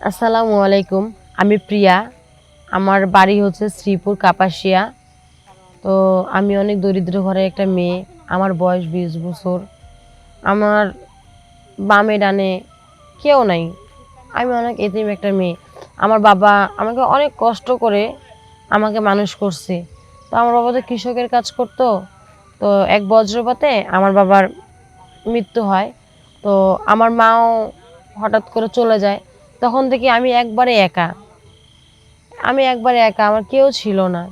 আসসালামু আলাইকুম। আমি প্রিয়া। আমার বাড়ি হচ্ছে শ্রীপুর কাপাসিয়া। তো আমি অনেক দরিদ্র ঘরের একটা মেয়ে। আমার বয়স 20 বছর। আমার বামে ডানে কেউ নাই। আমি অনেক এতিম একটা মেয়ে। আমার বাবা আমাকে অনেক কষ্ট করে আমাকে মানুষ করছে। তো আমার বাবা তো কৃষকের কাজ করতো। তো এক বজ্রপাতে আমার বাবার মৃত্যু হয়। তো আমার মাও হঠাৎ করে চলে যায়। তখন থেকে আমি একবারে একা, আমার কেউ ছিল না।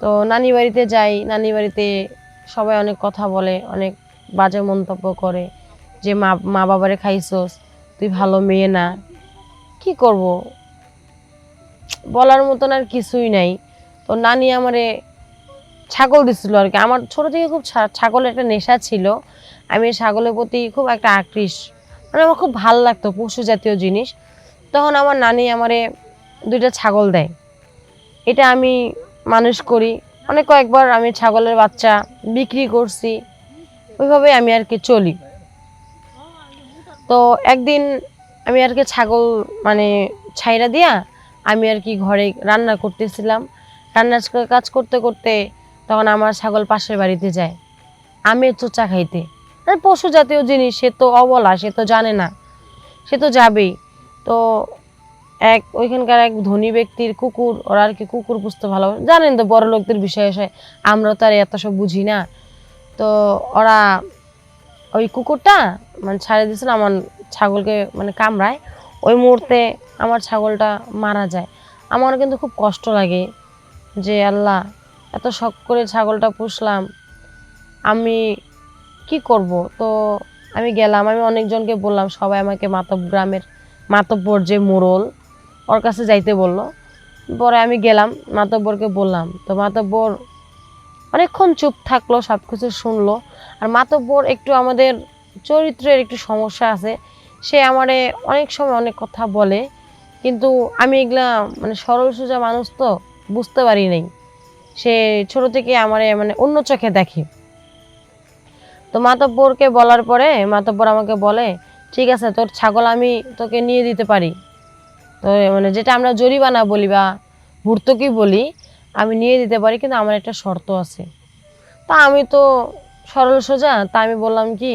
তো নানি বাড়িতে যাই, নানি বাড়িতে সবাই অনেক কথা বলে, অনেক বাজে মন্তব্য করে যে মা মা বাবারে খাইছস, তুই ভালো মেয়ে না। কি করব, বলার মতন আর কিছুই নাই। তো নানি আমারে ছাগল দিছিল আর কি। আমার ছোট থেকে খুব ছাগলের একটা নেশা ছিল। আমি ছাগলের প্রতি খুব একটা আকৃষ্ট, মানে আমার খুব ভালো লাগতো পশু জাতীয় জিনিস। তখন আমার নানি আমারে 2টা ছাগল দেয়। এটা আমি মানুষ করি। অনেক কয়েকবার আমি ছাগলের বাচ্চা বিক্রি করছি। ওইভাবে আমি আর কি চলি। তো একদিন আমি আর কি ছাগল মানে ছাইরা দিয়া আমি আর কি ঘরে রান্না করতেছিলাম। রান্নার কাজ করতে করতে তখন আমার ছাগল পাশের বাড়িতে যায় আমের চোচা খাইতে। মানে পশু জাতীয় জিনিস, সে তো অবলা, সে তো জানে না, সে তো যাবেই। তো ওইখানকার এক ধনী ব্যক্তির কুকুর, ওরা আর কি কুকুর পুষতে ভালো, জানেন তো বড় লোকদের বিষয় আসে, আমরা তো আর এত সব বুঝি না। তো ওরা ওই কুকুরটা মানে ছাড়ে দিয়েছিল আমার ছাগলকে, মানে কামড়ায়। ওই মুহূর্তে আমার ছাগলটা মারা যায়। আমার কিন্তু খুব কষ্ট লাগে যে আল্লাহ, এত শখ করে ছাগলটা পুষলাম, আমি কি করব। তো আমি গেলাম, আমি অনেকজনকে বললাম, সবাই আমাকে গ্রামের মাতব্বর যে মোড়ল, ওর কাছে যাইতে বললো। পরে আমি গেলাম, মাতব্বরকে বললাম। তো মাতব্বর অনেকক্ষণ চুপ থাকলো, সব কিছু শুনলো। আর মাতব্বর একটু আমাদের চরিত্রের একটু সমস্যা আছে। সে আমারে অনেক সময় অনেক কথা বলে, কিন্তু আমি এগুলা মানে সরল সোজা মানুষ তো বুঝতে পারি নাই। সে ছোট থেকে আমারে মানে অন্য চোখে দেখে। তো মাতব্বরকে বলার পরে মাতব্বর আমাকে বলে, ঠিক আছে, তোর ছাগল আমি তোকে নিয়ে দিতে পারি। তো মানে যেটা আমরা জরিমানা বলি বা ভর্তুকি বলি, আমি নিয়ে দিতে পারি, কিন্তু আমার একটা শর্ত আছে। তা আমি তো সরল সোজা, তা আমি বললাম কি,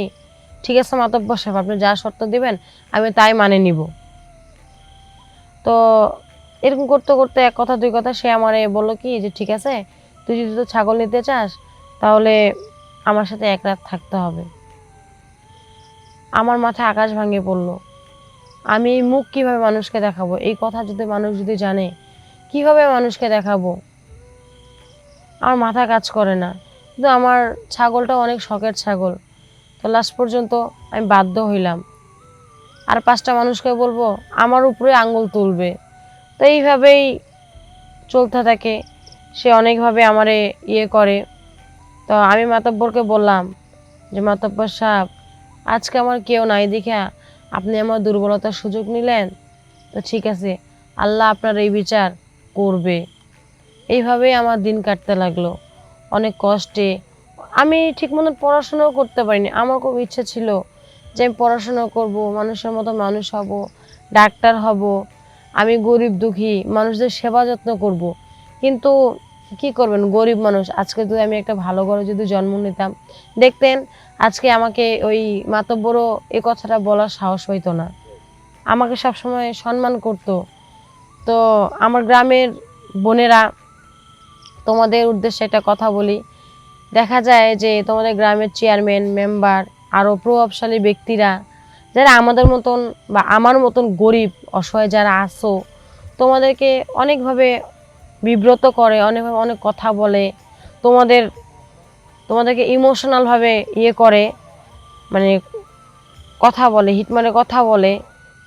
ঠিক আছে মাতব্বর সাহেব, আপনি যা শর্ত দিবেন আমি তাই মানে নিব। তো এরকম করতে করতে এক কথা দুই কথা সে আমারে বললো কি যে ঠিক আছে, তুই যদি তো ছাগল নিতে চাস তাহলে আমার সাথে 1 রাত থাকতে হবে। আমার মাথায় আকাশ ভাঙে পড়লো। আমি এই মুখ কিভাবে মানুষকে দেখাবো, এই কথা যদি মানুষ যদি জানে, কিভাবে মানুষকে দেখাবো। আমার মাথা কাজ করে না। কিন্তু আমার ছাগলটা অনেক শখের ছাগল। তো লাস্ট পর্যন্ত আমি বাধ্য হইলাম। আর 5টা মানুষকে বলবো, আমার উপরে আঙ্গুল তুলবে। তো এইভাবেই চলতে থাকে। সে অনেকভাবে আমারে ইয়ে করে। তো আমি মাতব্বরকে বললাম যে মাতব্বর সাহেব, আজকে আমার কেউ নাই দেখা আপনি আমার দুর্বলতার সুযোগ নিলেন। তো ঠিক আছে, আল্লাহ আপনার এই বিচার করবে। এইভাবেই আমার দিন কাটতে লাগলো অনেক কষ্টে। আমি ঠিক মতো পড়াশোনাও করতে পারিনি। আমার খুব ইচ্ছে ছিল যে আমি পড়াশোনা করব, মানুষের মতো মানুষ হব, ডাক্তার হব। আমি গরিব দুঃখী মানুষদের সেবা যত্ন করব। কিন্তু কি করবেন, গরিব মানুষ। আজকে যদি আমি একটা ভালো ঘরে যদি জন্ম নিতাম, দেখতেন আজকে আমাকে ওই মাতব্বরও এই কথাটা বলার সাহস হইতো না, আমাকে সবসময় সম্মান করত। তো আমার গ্রামের বোনেরা, তোমাদের উদ্দেশ্যে একটা কথা বলি। দেখা যায় যে তোমাদের গ্রামের চেয়ারম্যান মেম্বার আরও প্রভাবশালী ব্যক্তিরা, যারা আমাদের মতন বা আমার মতন গরিব অসহায় যারা আছো, তোমাদেরকে অনেকভাবে বিব্রত করে, অনেকভাবে অনেক কথা বলে, তোমাদেরকে ইমোশনালভাবে ইয়ে করে, মানে কথা বলে, হিটমারে কথা বলে,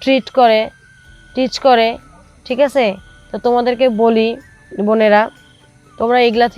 টিচ করে। ঠিক আছে, তো তোমাদেরকে বলি বোনেরা, তোমরা এগুলা থেকে